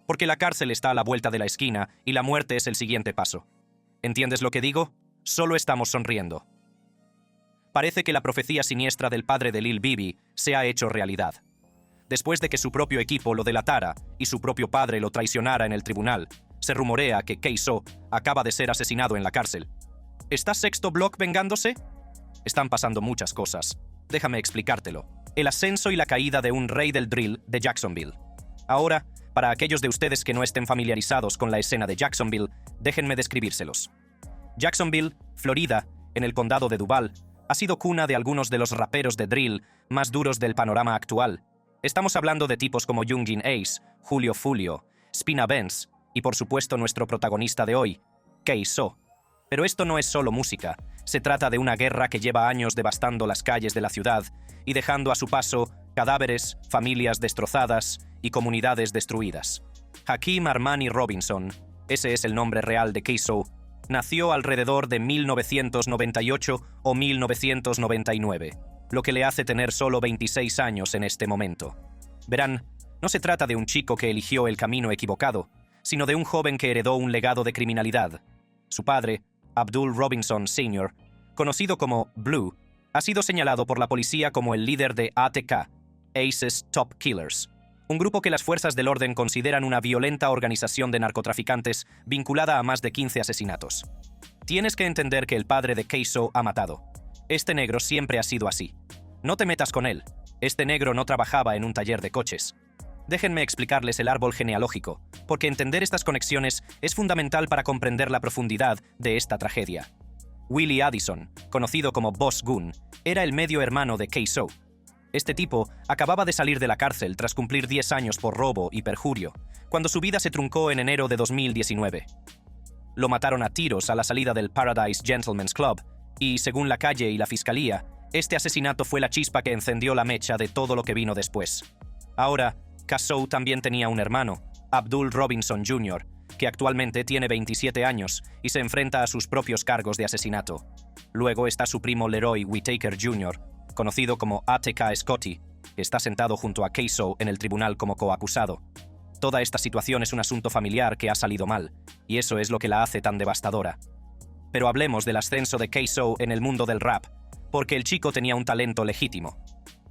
Porque la cárcel está a la vuelta de la esquina y la muerte es el siguiente paso. ¿Entiendes lo que digo? Solo estamos sonriendo. Parece que la profecía siniestra del padre de Lil Bibi se ha hecho realidad. Después de que su propio equipo lo delatara y su propio padre lo traicionara en el tribunal, se rumorea que K-So acaba de ser asesinado en la cárcel. ¿Está Sexto Block vengándose? Están pasando muchas cosas. Déjame explicártelo. El ascenso y la caída de un rey del drill de Jacksonville. Ahora, para aquellos de ustedes que no estén familiarizados con la escena de Jacksonville, déjenme describírselos. Jacksonville, Florida, en el condado de Duval, ha sido cuna de algunos de los raperos de drill más duros del panorama actual. Estamos hablando de tipos como Youngin Ace, Julio Fulio, Spina Benz y por supuesto nuestro protagonista de hoy, K-So. Pero esto no es solo música, se trata de una guerra que lleva años devastando las calles de la ciudad y dejando a su paso cadáveres, familias destrozadas y comunidades destruidas. Hakeem Armani Robinson, ese es el nombre real de K-So, nació alrededor de 1998 o 1999, lo que le hace tener solo 26 años en este momento. Verán, no se trata de un chico que eligió el camino equivocado, sino de un joven que heredó un legado de criminalidad. Su padre, Abdul Robinson Sr., conocido como Blue, ha sido señalado por la policía como el líder de ATK, Ace's Top Killers, un grupo que las fuerzas del orden consideran una violenta organización de narcotraficantes vinculada a más de 15 asesinatos. Tienes que entender que el padre de K-So ha matado. Este negro siempre ha sido así. No te metas con él. Este negro no trabajaba en un taller de coches. Déjenme explicarles el árbol genealógico, porque entender estas conexiones es fundamental para comprender la profundidad de esta tragedia. Willie Addison, conocido como Boss Gun, era el medio hermano de K-So. Este tipo acababa de salir de la cárcel tras cumplir 10 años por robo y perjurio, cuando su vida se truncó en enero de 2019. Lo mataron a tiros a la salida del Paradise Gentlemen's Club, y, según la calle y la fiscalía, este asesinato fue la chispa que encendió la mecha de todo lo que vino después. Ahora, K-So también tenía un hermano, Abdul Robinson Jr., que actualmente tiene 27 años y se enfrenta a sus propios cargos de asesinato. Luego está su primo Leroy Whitaker Jr., conocido como ATK Scotty, que está sentado junto a K-So en el tribunal como coacusado. Toda esta situación es un asunto familiar que ha salido mal, y eso es lo que la hace tan devastadora. Pero hablemos del ascenso de K-So en el mundo del rap, porque el chico tenía un talento legítimo.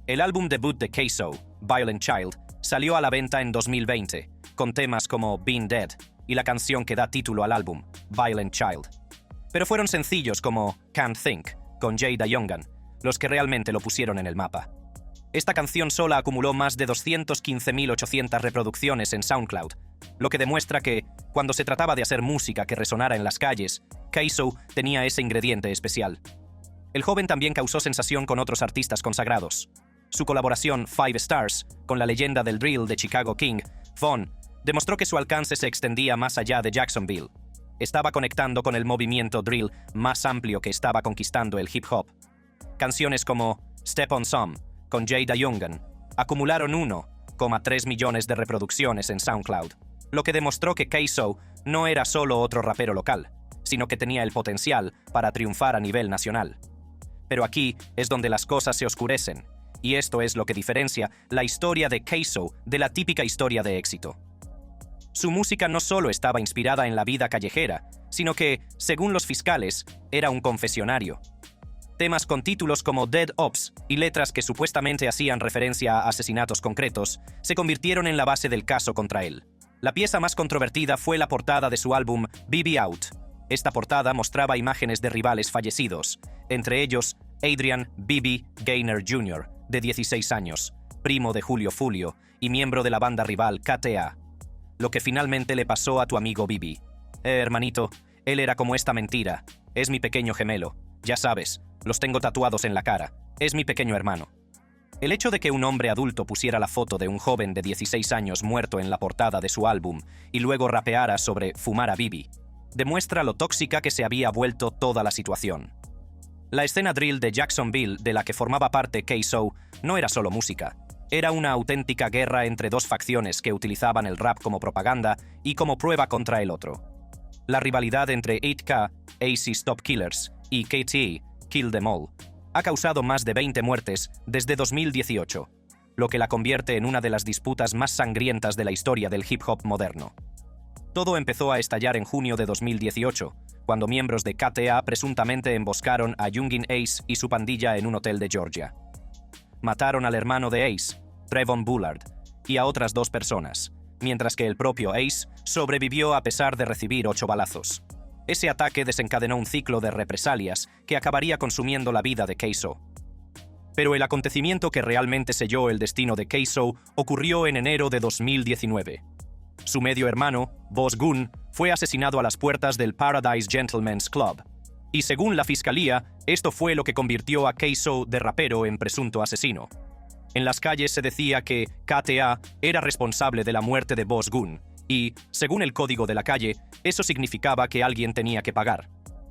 El álbum debut de K-So, Violent Child, salió a la venta en 2020, con temas como Been Dead y la canción que da título al álbum, Violent Child. Pero fueron sencillos como Can't Think, con Jada Youngan, los que realmente lo pusieron en el mapa. Esta canción sola acumuló más de 215.800 reproducciones en SoundCloud, lo que demuestra que, cuando se trataba de hacer música que resonara en las calles, K-So tenía ese ingrediente especial. El joven también causó sensación con otros artistas consagrados. Su colaboración Five Stars con la leyenda del drill de Chicago King, Von, demostró que su alcance se extendía más allá de Jacksonville. Estaba conectando con el movimiento drill más amplio que estaba conquistando el hip hop. Canciones como Step on Some, con Jada Youngan, acumularon 1,3 millones de reproducciones en SoundCloud, lo que demostró que K-So no era solo otro rapero local, sino que tenía el potencial para triunfar a nivel nacional. Pero aquí es donde las cosas se oscurecen, y esto es lo que diferencia la historia de K-So de la típica historia de éxito. Su música no solo estaba inspirada en la vida callejera, sino que, según los fiscales, era un confesionario. Temas con títulos como Dead Ops y letras que supuestamente hacían referencia a asesinatos concretos se convirtieron en la base del caso contra él. La pieza más controvertida fue la portada de su álbum BB Out. Esta portada mostraba imágenes de rivales fallecidos, entre ellos Adrian "BB" Gaynor Jr., de 16 años, primo de Julio Fulio y miembro de la banda rival KTA. Lo que finalmente le pasó a tu amigo BB. Hermanito, él era como esta mentira. Es mi pequeño gemelo. Ya sabes, los tengo tatuados en la cara. Es mi pequeño hermano. El hecho de que un hombre adulto pusiera la foto de un joven de 16 años muerto en la portada de su álbum y luego rapeara sobre fumar a BB, demuestra lo tóxica que se había vuelto toda la situación. La escena drill de Jacksonville, de la que formaba parte K-So, no era solo música. Era una auténtica guerra entre dos facciones que utilizaban el rap como propaganda y como prueba contra el otro. La rivalidad entre 8K, Ace's Top Killers, y KTA, Kill Them All, ha causado más de 20 muertes desde 2018. lo que la convierte en una de las disputas más sangrientas de la historia del hip hop moderno. Todo empezó a estallar en junio de 2018, cuando miembros de KTA presuntamente emboscaron a Youngin Ace y su pandilla en un hotel de Georgia. Mataron al hermano de Ace, Trevon Bullard, y a otras 2 personas, mientras que el propio Ace sobrevivió a pesar de recibir 8 balazos. Ese ataque desencadenó un ciclo de represalias que acabaría consumiendo la vida de K-So. Pero el acontecimiento que realmente selló el destino de K-So ocurrió en enero de 2019. Su medio hermano, Boss Gun, fue asesinado a las puertas del Paradise Gentlemen's Club. Y según la fiscalía, esto fue lo que convirtió a K-So de rapero en presunto asesino. En las calles se decía que KTA era responsable de la muerte de Boss Gun, y, según el código de la calle, eso significaba que alguien tenía que pagar.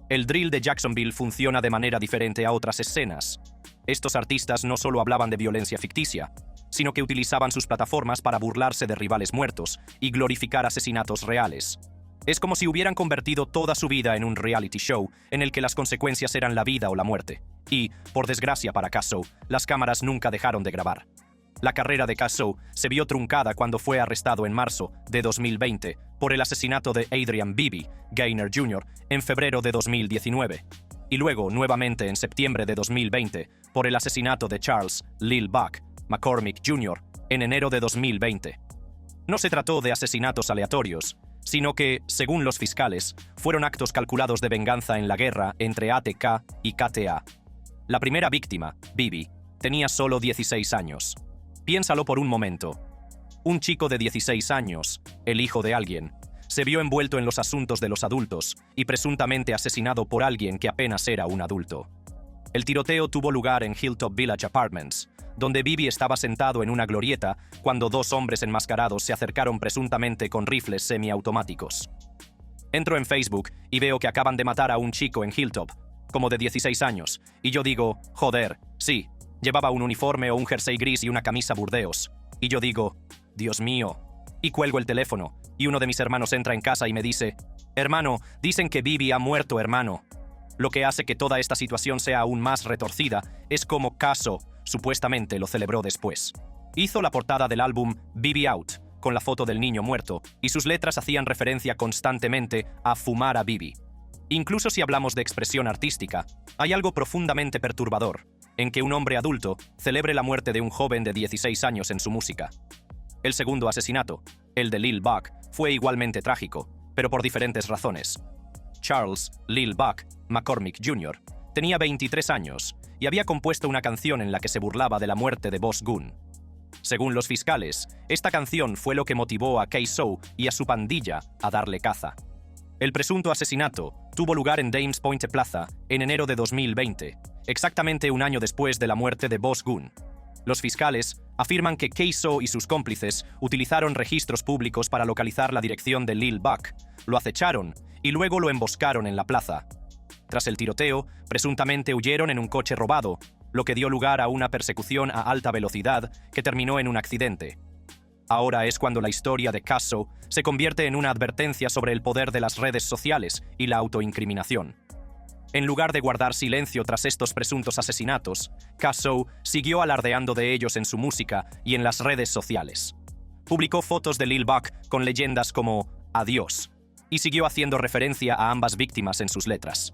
El drill de Jacksonville funciona de manera diferente a otras escenas. Estos artistas no solo hablaban de violencia ficticia, sino que utilizaban sus plataformas para burlarse de rivales muertos y glorificar asesinatos reales. Es como si hubieran convertido toda su vida en un reality show en el que las consecuencias eran la vida o la muerte. Y, por desgracia para K-So, las cámaras nunca dejaron de grabar. La carrera de K-So se vio truncada cuando fue arrestado en marzo de 2020 por el asesinato de Adrian Bibi Gaynor Jr. en febrero de 2019, y luego nuevamente en septiembre de 2020 por el asesinato de Charles Lil Buck McCormick Jr. en enero de 2020. No se trató de asesinatos aleatorios, sino que, según los fiscales, fueron actos calculados de venganza en la guerra entre ATK y KTA. La primera víctima, Bibi, tenía solo 16 años. Piénsalo por un momento. Un chico de 16 años, el hijo de alguien, se vio envuelto en los asuntos de los adultos y presuntamente asesinado por alguien que apenas era un adulto. El tiroteo tuvo lugar en Hilltop Village Apartments, donde Bibi estaba sentado en una glorieta cuando 2 hombres enmascarados se acercaron presuntamente con rifles semiautomáticos. Entro en Facebook y veo que acaban de matar a un chico en Hilltop, como de 16 años, y yo digo, joder, sí, llevaba un uniforme o un jersey gris y una camisa burdeos. Y yo digo, Dios mío. Y cuelgo el teléfono, y uno de mis hermanos entra en casa y me dice, hermano, dicen que Bibi ha muerto, hermano. Lo que hace que toda esta situación sea aún más retorcida es como K-So supuestamente lo celebró después. Hizo la portada del álbum Bibi Out, con la foto del niño muerto, y sus letras hacían referencia constantemente a fumar a Bibi. Incluso si hablamos de expresión artística, hay algo profundamente perturbador en que un hombre adulto celebre la muerte de un joven de 16 años en su música. El segundo asesinato, el de Lil Buck, fue igualmente trágico, pero por diferentes razones. Charles Lil Buck McCormick Jr. tenía 23 años y había compuesto una canción en la que se burlaba de la muerte de Boss Gun. Según los fiscales, esta canción fue lo que motivó a K-So y a su pandilla a darle caza. El presunto asesinato tuvo lugar en Dames Point Plaza en enero de 2020, exactamente un año después de la muerte de Boss Gun. Los fiscales afirman que K-So y sus cómplices utilizaron registros públicos para localizar la dirección de Lil Buck, lo acecharon y luego lo emboscaron en la plaza. Tras el tiroteo, presuntamente huyeron en un coche robado, lo que dio lugar a una persecución a alta velocidad que terminó en un accidente. Ahora es cuando la historia de K-So se convierte en una advertencia sobre el poder de las redes sociales y la autoincriminación. En lugar de guardar silencio tras estos presuntos asesinatos, K-So siguió alardeando de ellos en su música y en las redes sociales. Publicó fotos de Lil Buck con leyendas como «Adiós», y siguió haciendo referencia a ambas víctimas en sus letras.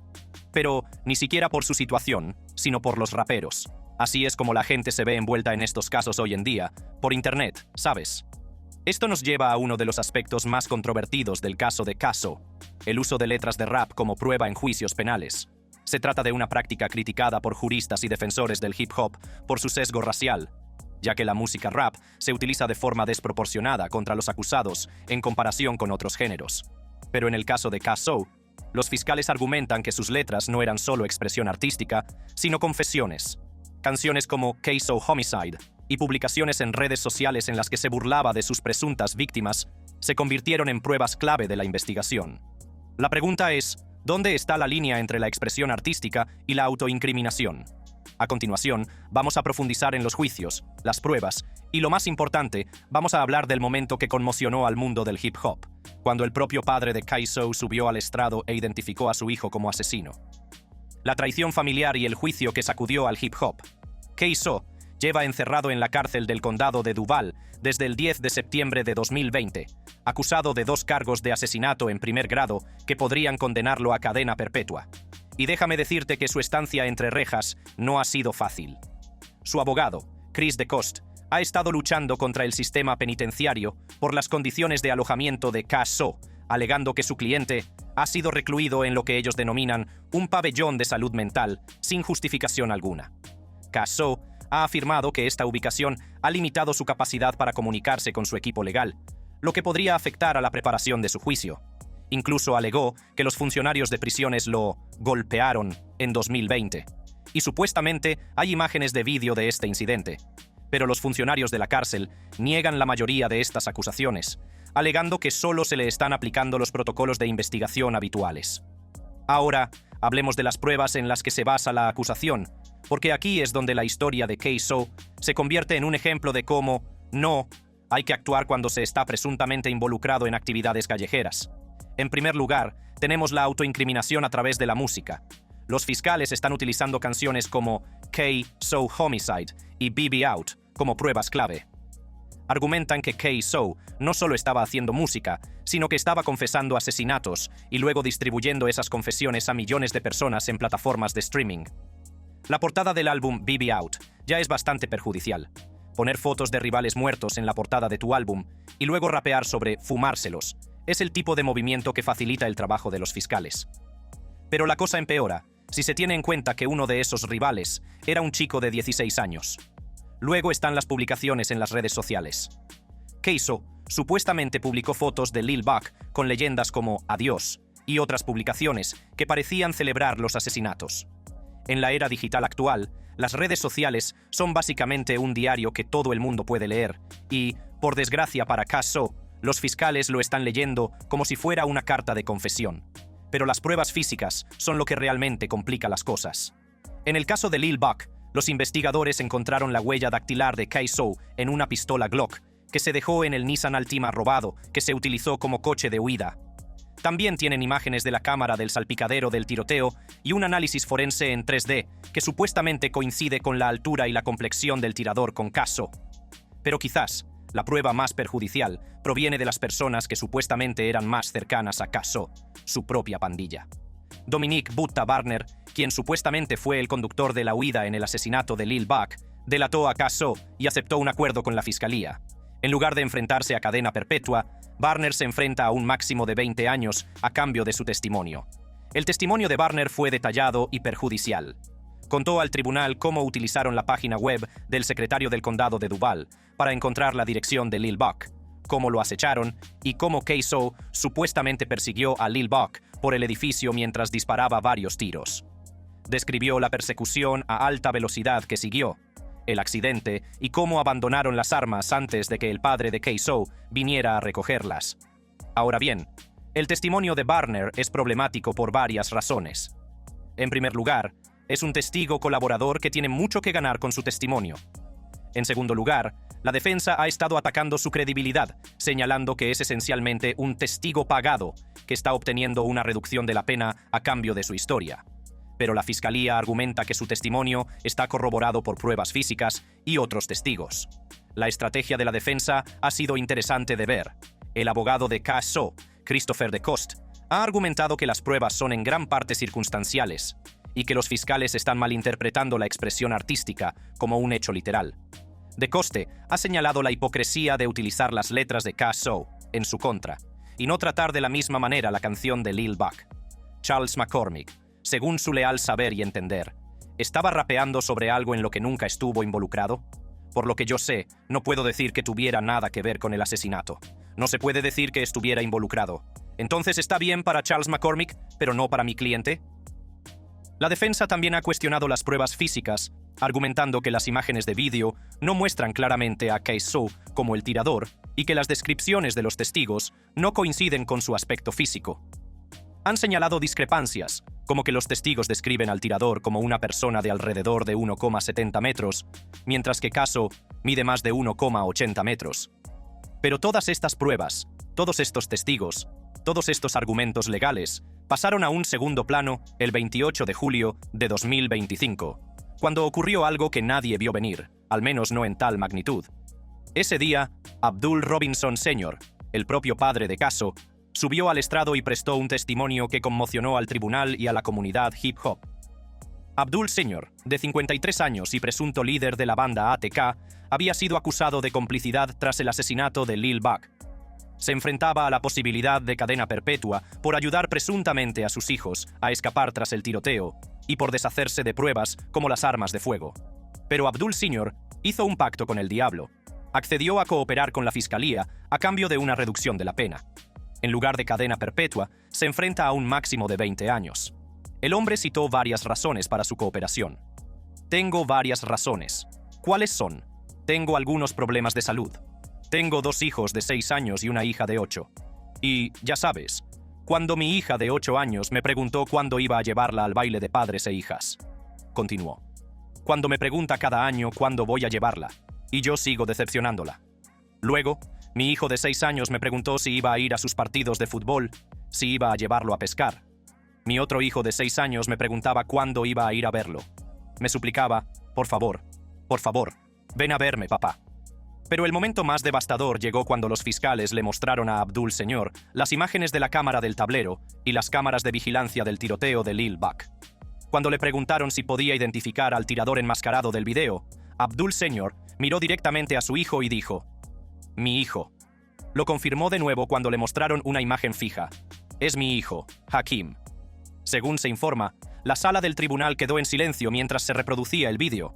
Pero ni siquiera por su situación, sino por los raperos. Así es como la gente se ve envuelta en estos casos hoy en día, por internet, ¿sabes? Esto nos lleva a uno de los aspectos más controvertidos del caso de K-So, el uso de letras de rap como prueba en juicios penales. Se trata de una práctica criticada por juristas y defensores del hip hop por su sesgo racial, ya que la música rap se utiliza de forma desproporcionada contra los acusados en comparación con otros géneros. Pero en el caso de K-So, los fiscales argumentan que sus letras no eran solo expresión artística, sino confesiones. Canciones como K-So Homicide y publicaciones en redes sociales en las que se burlaba de sus presuntas víctimas se convirtieron en pruebas clave de la investigación. La pregunta es, ¿dónde está la línea entre la expresión artística y la autoincriminación? A continuación, vamos a profundizar en los juicios, las pruebas y, lo más importante, vamos a hablar del momento que conmocionó al mundo del hip hop, cuando el propio padre de K-So subió al estrado e identificó a su hijo como asesino. La traición familiar y el juicio que sacudió al hip hop. K-So, lleva encerrado en la cárcel del condado de Duval desde el 10 de septiembre de 2020, acusado de 2 cargos de asesinato en primer grado que podrían condenarlo a cadena perpetua. Y déjame decirte que su estancia entre rejas no ha sido fácil. Su abogado, Chris DeCoste, ha estado luchando contra el sistema penitenciario por las condiciones de alojamiento de Ka-So, alegando que su cliente ha sido recluido en lo que ellos denominan un pabellón de salud mental sin justificación alguna. Ka-So ha afirmado que esta ubicación ha limitado su capacidad para comunicarse con su equipo legal, lo que podría afectar a la preparación de su juicio. Incluso alegó que los funcionarios de prisiones lo golpearon en 2020, y supuestamente hay imágenes de vídeo de este incidente. Pero los funcionarios de la cárcel niegan la mayoría de estas acusaciones, alegando que solo se le están aplicando los protocolos de investigación habituales. Ahora, hablemos de las pruebas en las que se basa la acusación, porque aquí es donde la historia de Ka-So se convierte en un ejemplo de cómo no hay que actuar cuando se está presuntamente involucrado en actividades callejeras. En primer lugar, tenemos la autoincriminación a través de la música. Los fiscales están utilizando canciones como Ka-So Homicide y BB Out como pruebas clave. Argumentan que Ka-So no solo estaba haciendo música, sino que estaba confesando asesinatos y luego distribuyendo esas confesiones a millones de personas en plataformas de streaming. La portada del álbum BB Out ya es bastante perjudicial. Poner fotos de rivales muertos en la portada de tu álbum y luego rapear sobre fumárselos es el tipo de movimiento que facilita el trabajo de los fiscales. Pero la cosa empeora si se tiene en cuenta que uno de esos rivales era un chico de 16 años. Luego están las publicaciones en las redes sociales. Ka-So supuestamente publicó fotos de Lil Buck con leyendas como Adiós y otras publicaciones que parecían celebrar los asesinatos. En la era digital actual, las redes sociales son básicamente un diario que todo el mundo puede leer y, por desgracia para Ka-So, los fiscales lo están leyendo como si fuera una carta de confesión. Pero las pruebas físicas son lo que realmente complica las cosas. En el caso de Lil Buck, los investigadores encontraron la huella dactilar de Ka-So en una pistola Glock que se dejó en el Nissan Altima robado que se utilizó como coche de huida. También tienen imágenes de la cámara del salpicadero del tiroteo y un análisis forense en 3D que supuestamente coincide con la altura y la complexión del tirador con Ka-So. Pero quizás la prueba más perjudicial proviene de las personas que supuestamente eran más cercanas a Ka-So, su propia pandilla. Dominic Butta Barner, quien supuestamente fue el conductor de la huida en el asesinato de Lil Buck, delató a Ka-So y aceptó un acuerdo con la fiscalía. En lugar de enfrentarse a cadena perpetua, Barner se enfrenta a un máximo de 20 años a cambio de su testimonio. El testimonio de Barner fue detallado y perjudicial. Contó al tribunal cómo utilizaron la página web del secretario del condado de Duval para encontrar la dirección de Lil Buck, cómo lo acecharon y cómo Ka-So supuestamente persiguió a Lil Buck por el edificio mientras disparaba varios tiros. Describió la persecución a alta velocidad que siguió, el accidente y cómo abandonaron las armas antes de que el padre de Ka-So viniera a recogerlas. Ahora bien, el testimonio de Barner es problemático por varias razones. En primer lugar, es un testigo colaborador que tiene mucho que ganar con su testimonio. En segundo lugar, la defensa ha estado atacando su credibilidad, señalando que es esencialmente un testigo pagado que está obteniendo una reducción de la pena a cambio de su historia. Pero la fiscalía argumenta que su testimonio está corroborado por pruebas físicas y otros testigos. La estrategia de la defensa ha sido interesante de ver. El abogado de Ka-So, Christopher DeCoste, ha argumentado que las pruebas son en gran parte circunstanciales y que los fiscales están malinterpretando la expresión artística como un hecho literal. DeCoste ha señalado la hipocresía de utilizar las letras de Ka-So en su contra y no tratar de la misma manera la canción de Lil Buck. Charles McCormick, según su leal saber y entender, ¿estaba rapeando sobre algo en lo que nunca estuvo involucrado? Por lo que yo sé, no puedo decir que tuviera nada que ver con el asesinato. No se puede decir que estuviera involucrado. Entonces está bien para Charles McCormick, pero no para mi cliente. La defensa también ha cuestionado las pruebas físicas, argumentando que las imágenes de vídeo no muestran claramente a Ka-So como el tirador y que las descripciones de los testigos no coinciden con su aspecto físico. Han señalado discrepancias, como que los testigos describen al tirador como una persona de alrededor de 1,70 metros, mientras que Ka-So mide más de 1,80 metros. Pero todas estas pruebas, todos estos testigos, todos estos argumentos legales, pasaron a un segundo plano el 28 de julio de 2025, cuando ocurrió algo que nadie vio venir, al menos no en tal magnitud. Ese día, Abdul Robinson Sr., el propio padre de caso, subió al estrado y prestó un testimonio que conmocionó al tribunal y a la comunidad hip hop. Abdul Sr., de 53 años y presunto líder de la banda ATK, había sido acusado de complicidad tras el asesinato de Lil Buck. Se enfrentaba a la posibilidad de cadena perpetua por ayudar presuntamente a sus hijos a escapar tras el tiroteo y por deshacerse de pruebas como las armas de fuego. Pero Abdul Sr. hizo un pacto con el diablo. Accedió a cooperar con la fiscalía a cambio de una reducción de la pena. En lugar de cadena perpetua, se enfrenta a un máximo de 20 años. El hombre citó varias razones para su cooperación. Tengo varias razones. ¿Cuáles son? Tengo algunos problemas de salud. Tengo 2 hijos de 6 años y una hija de 8. Y, ya sabes, cuando mi hija de 8 años me preguntó cuándo iba a llevarla al baile de padres e hijas. Continuó. Cuando me pregunta cada año cuándo voy a llevarla, y yo sigo decepcionándola. Luego, mi hijo de 6 años me preguntó si iba a ir a sus partidos de fútbol, si iba a llevarlo a pescar. Mi otro hijo de 6 años me preguntaba cuándo iba a ir a verlo. Me suplicaba, por favor, ven a verme, papá. Pero el momento más devastador llegó cuando los fiscales le mostraron a Abdul Sr. las imágenes de la cámara del tablero y las cámaras de vigilancia del tiroteo de Lil Buck. Cuando le preguntaron si podía identificar al tirador enmascarado del video, Abdul Sr. miró directamente a su hijo y dijo: «Mi hijo». Lo confirmó de nuevo cuando le mostraron una imagen fija. «Es mi hijo, Hakim». Según se informa, la sala del tribunal quedó en silencio mientras se reproducía el vídeo.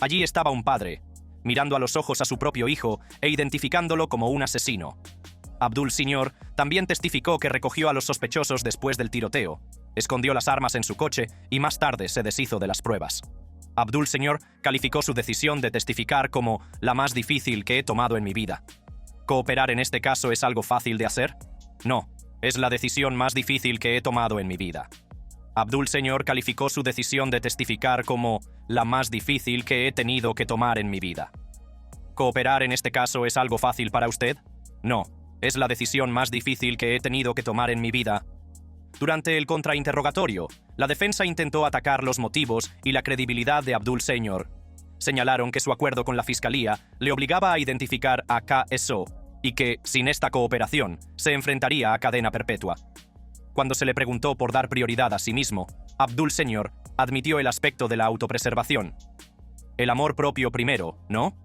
Allí estaba un padre, mirando a los ojos a su propio hijo e identificándolo como un asesino. Abdul Sr. también testificó que recogió a los sospechosos después del tiroteo, escondió las armas en su coche y más tarde se deshizo de las pruebas. Abdul Sr. calificó su decisión de testificar como la más difícil que he tomado en mi vida. ¿Cooperar en este caso es algo fácil de hacer? No, es la decisión más difícil que he tomado en mi vida. Abdul Sr. calificó su decisión de testificar como la más difícil que he tenido que tomar en mi vida. ¿Cooperar en este caso es algo fácil para usted? No, es la decisión más difícil que he tenido que tomar en mi vida. Durante el contrainterrogatorio, la defensa intentó atacar los motivos y la credibilidad de Abdul Sr. Señalaron que su acuerdo con la fiscalía le obligaba a identificar a KSO y que, sin esta cooperación, se enfrentaría a cadena perpetua. Cuando se le preguntó por dar prioridad a sí mismo, Abdul Sr. admitió el aspecto de la autopreservación. El amor propio primero, ¿no?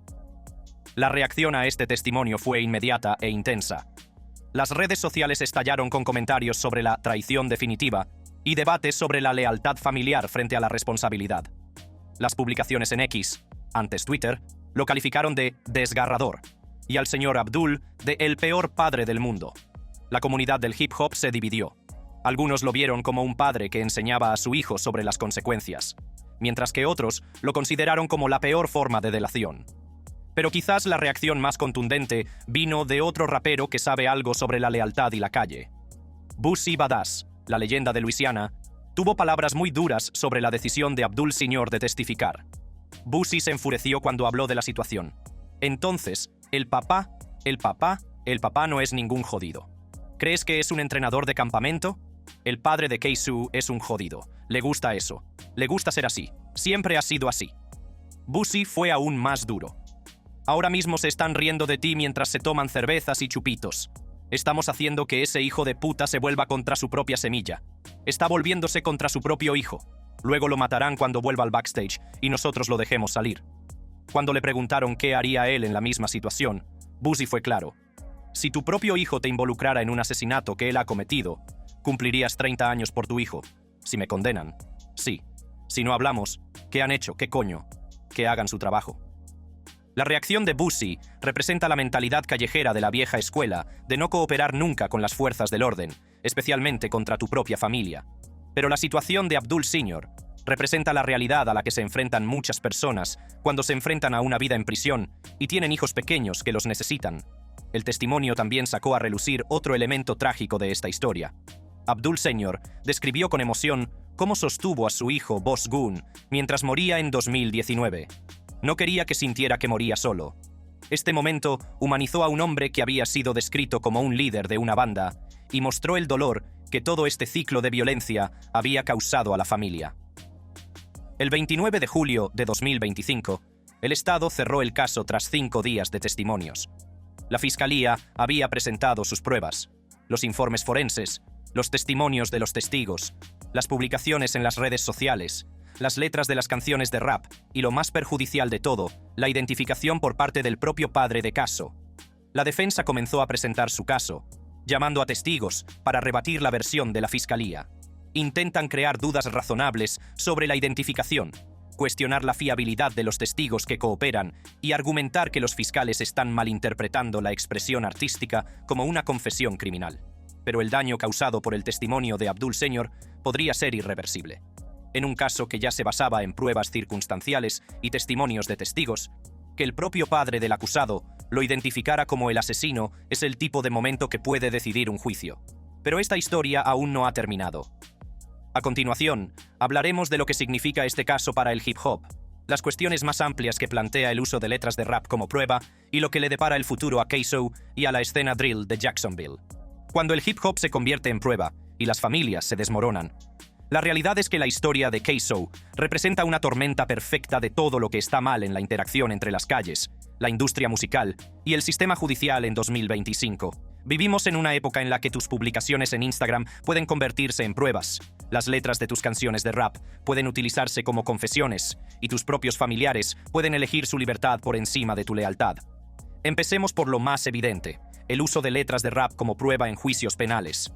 La reacción a este testimonio fue inmediata e intensa. Las redes sociales estallaron con comentarios sobre la traición definitiva y debates sobre la lealtad familiar frente a la responsabilidad. Las publicaciones en X, antes Twitter, lo calificaron de desgarrador y al señor Abdul de el peor padre del mundo. La comunidad del hip hop se dividió. Algunos lo vieron como un padre que enseñaba a su hijo sobre las consecuencias, mientras que otros lo consideraron como la peor forma de delación. Pero quizás la reacción más contundente vino de otro rapero que sabe algo sobre la lealtad y la calle. Boosie Badass, la leyenda de Luisiana, tuvo palabras muy duras sobre la decisión de Abdul Sr. de testificar. Boosie se enfureció cuando habló de la situación. Entonces, el papá no es ningún jodido. ¿Crees que es un entrenador de campamento? El padre de Keisu es un jodido. Le gusta eso. Le gusta ser así. Siempre ha sido así. Boosie fue aún más duro. Ahora mismo se están riendo de ti mientras se toman cervezas y chupitos. Estamos haciendo que ese hijo de puta se vuelva contra su propia semilla. Está volviéndose contra su propio hijo. Luego lo matarán cuando vuelva al backstage y nosotros lo dejemos salir. Cuando le preguntaron qué haría él en la misma situación, Boosie fue claro. Si tu propio hijo te involucrara en un asesinato que él ha cometido, cumplirías 30 años por tu hijo. Si me condenan, sí. Si no hablamos, ¿qué han hecho? ¿Qué coño? Que hagan su trabajo. La reacción de Boosie representa la mentalidad callejera de la vieja escuela de no cooperar nunca con las fuerzas del orden, especialmente contra tu propia familia. Pero la situación de Abdul Sr. representa la realidad a la que se enfrentan muchas personas cuando se enfrentan a una vida en prisión y tienen hijos pequeños que los necesitan. El testimonio también sacó a relucir otro elemento trágico de esta historia. Abdul Sr. describió con emoción cómo sostuvo a su hijo Boss Gun mientras moría en 2019. No quería que sintiera que moría solo. Este momento humanizó a un hombre que había sido descrito como un líder de una banda y mostró el dolor que todo este ciclo de violencia había causado a la familia. El 29 de julio de 2025, El Estado cerró el caso tras 5 días de testimonios. La Fiscalía había presentado sus pruebas, los informes forenses, los testimonios de los testigos, las publicaciones en las redes sociales, las letras de las canciones de rap y, lo más perjudicial de todo, la identificación por parte del propio padre de caso. La defensa comenzó a presentar su caso, llamando a testigos para rebatir la versión de la Fiscalía. Intentan crear dudas razonables sobre la identificación, cuestionar la fiabilidad de los testigos que cooperan y argumentar que los fiscales están malinterpretando la expresión artística como una confesión criminal. Pero el daño causado por el testimonio de Abdul Sr. podría ser irreversible. En un caso que ya se basaba en pruebas circunstanciales y testimonios de testigos, que el propio padre del acusado lo identificara como el asesino es el tipo de momento que puede decidir un juicio. Pero esta historia aún no ha terminado. A continuación, hablaremos de lo que significa este caso para el hip hop, las cuestiones más amplias que plantea el uso de letras de rap como prueba y lo que le depara el futuro a K-So y a la escena drill de Jacksonville. Cuando el hip hop se convierte en prueba y las familias se desmoronan, la realidad es que la historia de K-So representa una tormenta perfecta de todo lo que está mal en la interacción entre las calles, la industria musical y el sistema judicial en 2025. Vivimos en una época en la que tus publicaciones en Instagram pueden convertirse en pruebas, las letras de tus canciones de rap pueden utilizarse como confesiones y tus propios familiares pueden elegir su libertad por encima de tu lealtad. Empecemos por lo más evidente, el uso de letras de rap como prueba en juicios penales.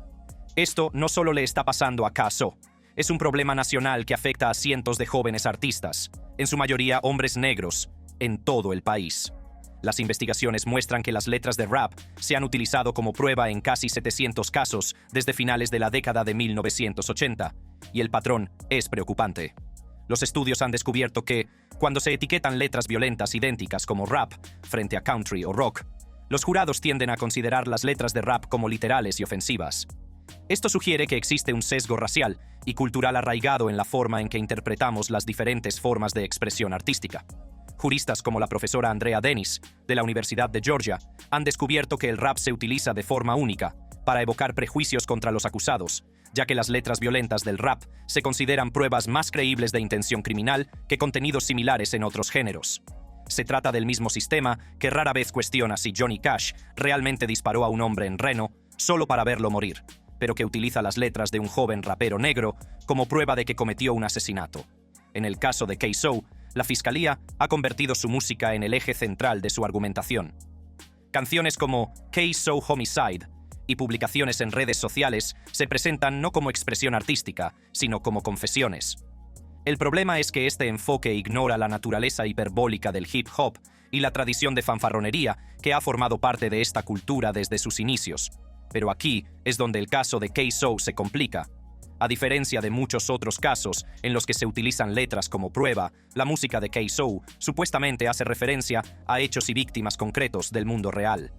Esto no solo le está pasando a K-So, es un problema nacional que afecta a cientos de jóvenes artistas, en su mayoría hombres negros, en todo el país. Las investigaciones muestran que las letras de rap se han utilizado como prueba en casi 700 casos desde finales de la década de 1980, y el patrón es preocupante. Los estudios han descubierto que, cuando se etiquetan letras violentas idénticas como rap frente a country o rock, los jurados tienden a considerar las letras de rap como literales y ofensivas. Esto sugiere que existe un sesgo racial y cultural arraigado en la forma en que interpretamos las diferentes formas de expresión artística. Juristas como la profesora Andrea Dennis, de la Universidad de Georgia, han descubierto que el rap se utiliza de forma única para evocar prejuicios contra los acusados, ya que las letras violentas del rap se consideran pruebas más creíbles de intención criminal que contenidos similares en otros géneros. Se trata del mismo sistema que rara vez cuestiona si Johnny Cash realmente disparó a un hombre en Reno solo para verlo morir, pero que utiliza las letras de un joven rapero negro como prueba de que cometió un asesinato. En el caso de K-So, la Fiscalía ha convertido su música en el eje central de su argumentación. Canciones como K-So Homicide y publicaciones en redes sociales se presentan no como expresión artística, sino como confesiones. El problema es que este enfoque ignora la naturaleza hiperbólica del hip hop y la tradición de fanfarronería que ha formado parte de esta cultura desde sus inicios. Pero aquí es donde el caso de K-So se complica. A diferencia de muchos otros casos en los que se utilizan letras como prueba, la música de K-So supuestamente hace referencia a hechos y víctimas concretos del mundo real.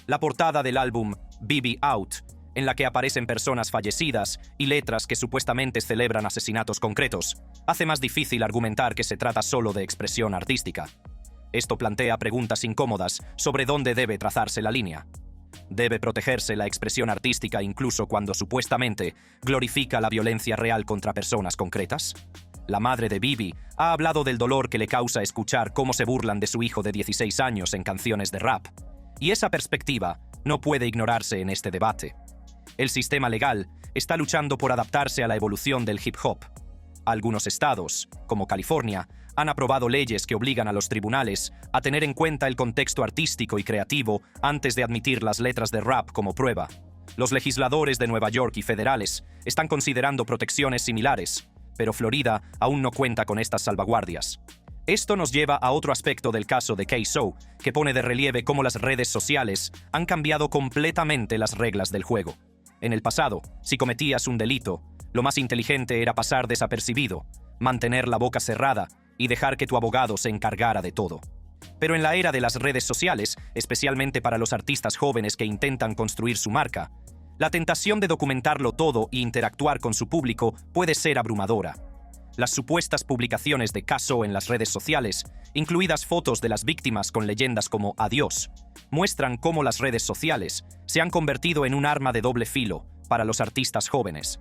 La portada del álbum BB Out, en la que aparecen personas fallecidas y letras que supuestamente celebran asesinatos concretos, hace más difícil argumentar que se trata solo de expresión artística. Esto plantea preguntas incómodas sobre dónde debe trazarse la línea. ¿Debe protegerse la expresión artística incluso cuando supuestamente glorifica la violencia real contra personas concretas? La madre de Bibi ha hablado del dolor que le causa escuchar cómo se burlan de su hijo de 16 años en canciones de rap. Y esa perspectiva no puede ignorarse en este debate. El sistema legal está luchando por adaptarse a la evolución del hip hop. Algunos estados, como California, han aprobado leyes que obligan a los tribunales a tener en cuenta el contexto artístico y creativo antes de admitir las letras de rap como prueba. Los legisladores de Nueva York y federales están considerando protecciones similares, pero Florida aún no cuenta con estas salvaguardias. Esto nos lleva a otro aspecto del caso de K-So, que pone de relieve cómo las redes sociales han cambiado completamente las reglas del juego. En el pasado, si cometías un delito, lo más inteligente era pasar desapercibido, mantener la boca cerrada y dejar que tu abogado se encargara de todo. Pero en la era de las redes sociales, especialmente para los artistas jóvenes que intentan construir su marca, la tentación de documentarlo todo e interactuar con su público puede ser abrumadora. Las supuestas publicaciones de K-So en las redes sociales, incluidas fotos de las víctimas con leyendas como «Adiós», muestran cómo las redes sociales se han convertido en un arma de doble filo para los artistas jóvenes.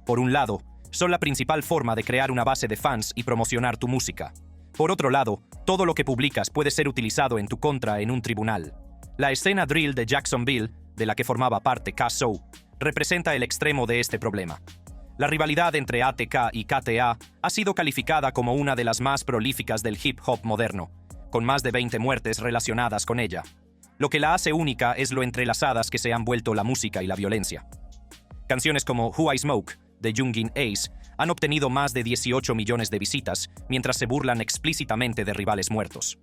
Por un lado, son la principal forma de crear una base de fans y promocionar tu música. Por otro lado, todo lo que publicas puede ser utilizado en tu contra en un tribunal. La escena drill de Jacksonville, de la que formaba parte K-Soul, representa el extremo de este problema. La rivalidad entre ATK y KTA ha sido calificada como una de las más prolíficas del hip hop moderno, con más de 20 muertes relacionadas con ella. Lo que la hace única es lo entrelazadas que se han vuelto la música y la violencia. Canciones como Who I Smoke, de Youngin Ace, han obtenido más de 18 millones de visitas, mientras se burlan explícitamente de rivales muertos.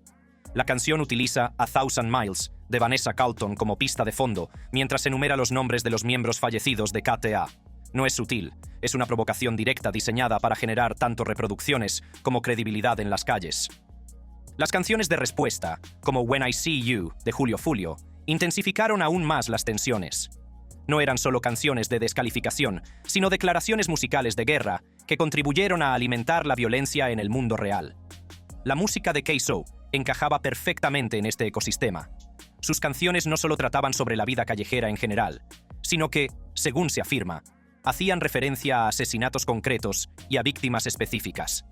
La canción utiliza A Thousand Miles, de Vanessa Carlton, como pista de fondo, mientras enumera los nombres de los miembros fallecidos de KTA. No es sutil, es una provocación directa diseñada para generar tanto reproducciones como credibilidad en las calles. Las canciones de respuesta, como When I See You, de Julio Fulio, intensificaron aún más las tensiones. No eran solo canciones de descalificación, sino declaraciones musicales de guerra que contribuyeron a alimentar la violencia en el mundo real. La música de K-Soul encajaba perfectamente en este ecosistema. Sus canciones no solo trataban sobre la vida callejera en general, sino que, según se afirma, hacían referencia a asesinatos concretos y a víctimas específicas.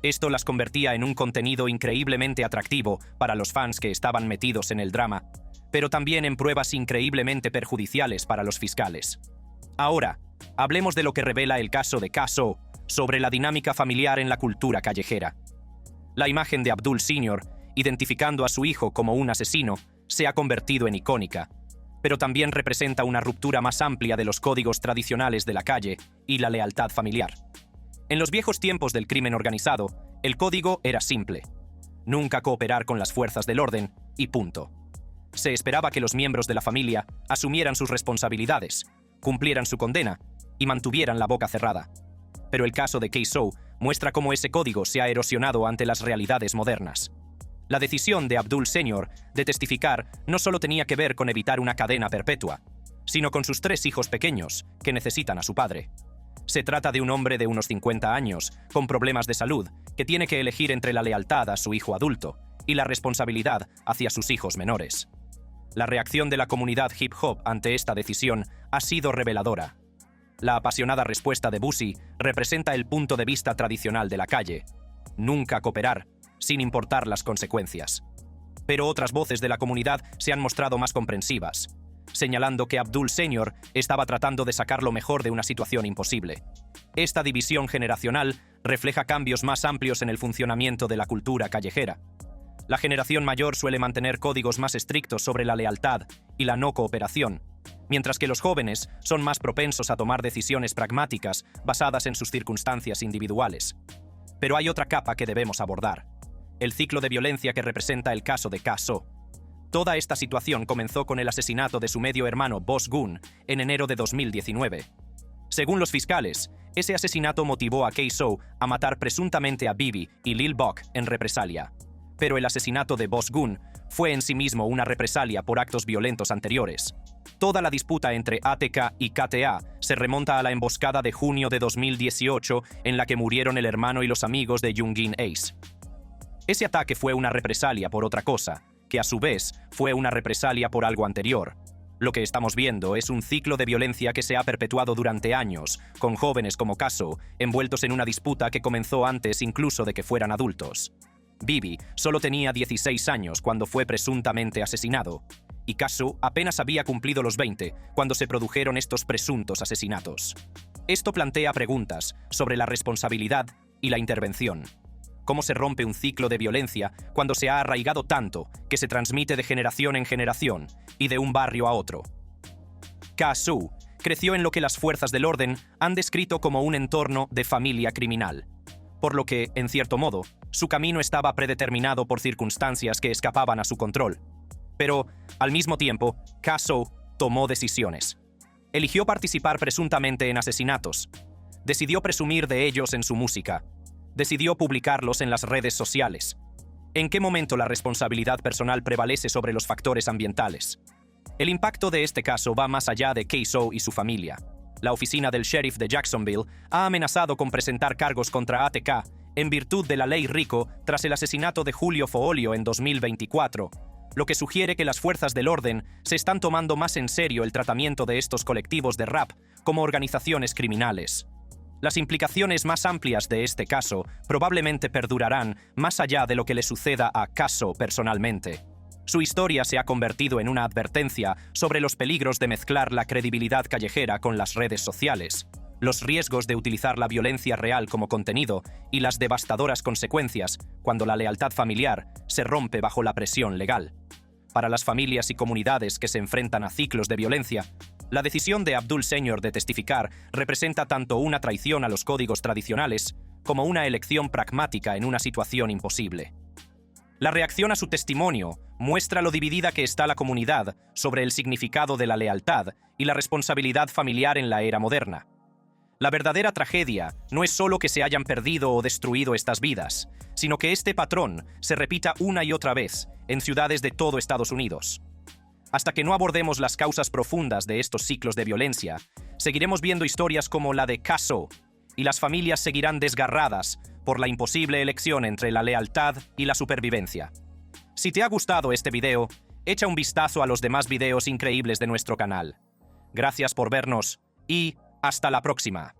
Esto las convertía en un contenido increíblemente atractivo para los fans que estaban metidos en el drama, pero también en pruebas increíblemente perjudiciales para los fiscales. Ahora, hablemos de lo que revela el caso de K-Soul sobre la dinámica familiar en la cultura callejera. La imagen de Abdul Sr., identificando a su hijo como un asesino, se ha convertido en icónica, pero también representa una ruptura más amplia de los códigos tradicionales de la calle y la lealtad familiar. En los viejos tiempos del crimen organizado, el código era simple: nunca cooperar con las fuerzas del orden y punto. Se esperaba que los miembros de la familia asumieran sus responsabilidades, cumplieran su condena y mantuvieran la boca cerrada. Pero el caso de K-Soul muestra cómo ese código se ha erosionado ante las realidades modernas. La decisión de Abdul Sr. de testificar no solo tenía que ver con evitar una cadena perpetua, sino con sus 3 hijos pequeños que necesitan a su padre. Se trata de un hombre de unos 50 años, con problemas de salud, que tiene que elegir entre la lealtad a su hijo adulto y la responsabilidad hacia sus hijos menores. La reacción de la comunidad hip hop ante esta decisión ha sido reveladora. La apasionada respuesta de Boosie representa el punto de vista tradicional de la calle: nunca cooperar, sin importar las consecuencias. Pero otras voces de la comunidad se han mostrado más comprensivas, señalando que Abdul Sr. estaba tratando de sacar lo mejor de una situación imposible. Esta división generacional refleja cambios más amplios en el funcionamiento de la cultura callejera. La generación mayor suele mantener códigos más estrictos sobre la lealtad y la no cooperación, mientras que los jóvenes son más propensos a tomar decisiones pragmáticas basadas en sus circunstancias individuales. Pero hay otra capa que debemos abordar: el ciclo de violencia que representa el caso de K-Soul. Toda esta situación comenzó con el asesinato de su medio hermano Boss Gun en enero de 2019. Según los fiscales, ese asesinato motivó a K-Soul a matar presuntamente a Bibi y Lil Buck en represalia. Pero el asesinato de Boss Gun fue en sí mismo una represalia por actos violentos anteriores. Toda la disputa entre ATK y KTA se remonta a la emboscada de junio de 2018 en la que murieron el hermano y los amigos de Youngin Ace. Ese ataque fue una represalia por otra cosa, que a su vez fue una represalia por algo anterior. Lo que estamos viendo es un ciclo de violencia que se ha perpetuado durante años, con jóvenes como K-Soul envueltos en una disputa que comenzó antes incluso de que fueran adultos. Bibi solo tenía 16 años cuando fue presuntamente asesinado, y K-Soul apenas había cumplido los 20 cuando se produjeron estos presuntos asesinatos. Esto plantea preguntas sobre la responsabilidad y la intervención. ¿Cómo se rompe un ciclo de violencia cuando se ha arraigado tanto que se transmite de generación en generación y de un barrio a otro? K-Soul creció en lo que las fuerzas del orden han descrito como un entorno de familia criminal, por lo que, en cierto modo, su camino estaba predeterminado por circunstancias que escapaban a su control. Pero, al mismo tiempo, K-Soul tomó decisiones. Eligió participar presuntamente en asesinatos. Decidió presumir de ellos en su música. Decidió publicarlos en las redes sociales. ¿En qué momento la responsabilidad personal prevalece sobre los factores ambientales? El impacto de este caso va más allá de K-Soul y su familia. La oficina del sheriff de Jacksonville ha amenazado con presentar cargos contra ATK en virtud de la ley RICO tras el asesinato de Julio Foolio en 2024, lo que sugiere que las fuerzas del orden se están tomando más en serio el tratamiento de estos colectivos de rap como organizaciones criminales. las implicaciones más amplias de este caso probablemente perdurarán más allá de lo que le suceda a Caso personalmente. Su historia se ha convertido en una advertencia sobre los peligros de mezclar la credibilidad callejera con las redes sociales, los riesgos de utilizar la violencia real como contenido y las devastadoras consecuencias cuando la lealtad familiar se rompe bajo la presión legal. Para las familias y comunidades que se enfrentan a ciclos de violencia, la decisión de Abdul Senior de testificar representa tanto una traición a los códigos tradicionales como una elección pragmática en una situación imposible. La reacción a su testimonio muestra lo dividida que está la comunidad sobre el significado de la lealtad y la responsabilidad familiar en la era moderna. La verdadera tragedia no es solo que se hayan perdido o destruido estas vidas, sino que este patrón se repita una y otra vez en ciudades de todo Estados Unidos. Hasta que no abordemos las causas profundas de estos ciclos de violencia, seguiremos viendo historias como la de Caso, y las familias seguirán desgarradas por la imposible elección entre la lealtad y la supervivencia. Si te ha gustado este video, echa un vistazo a los demás videos increíbles de nuestro canal. Gracias por vernos y hasta la próxima.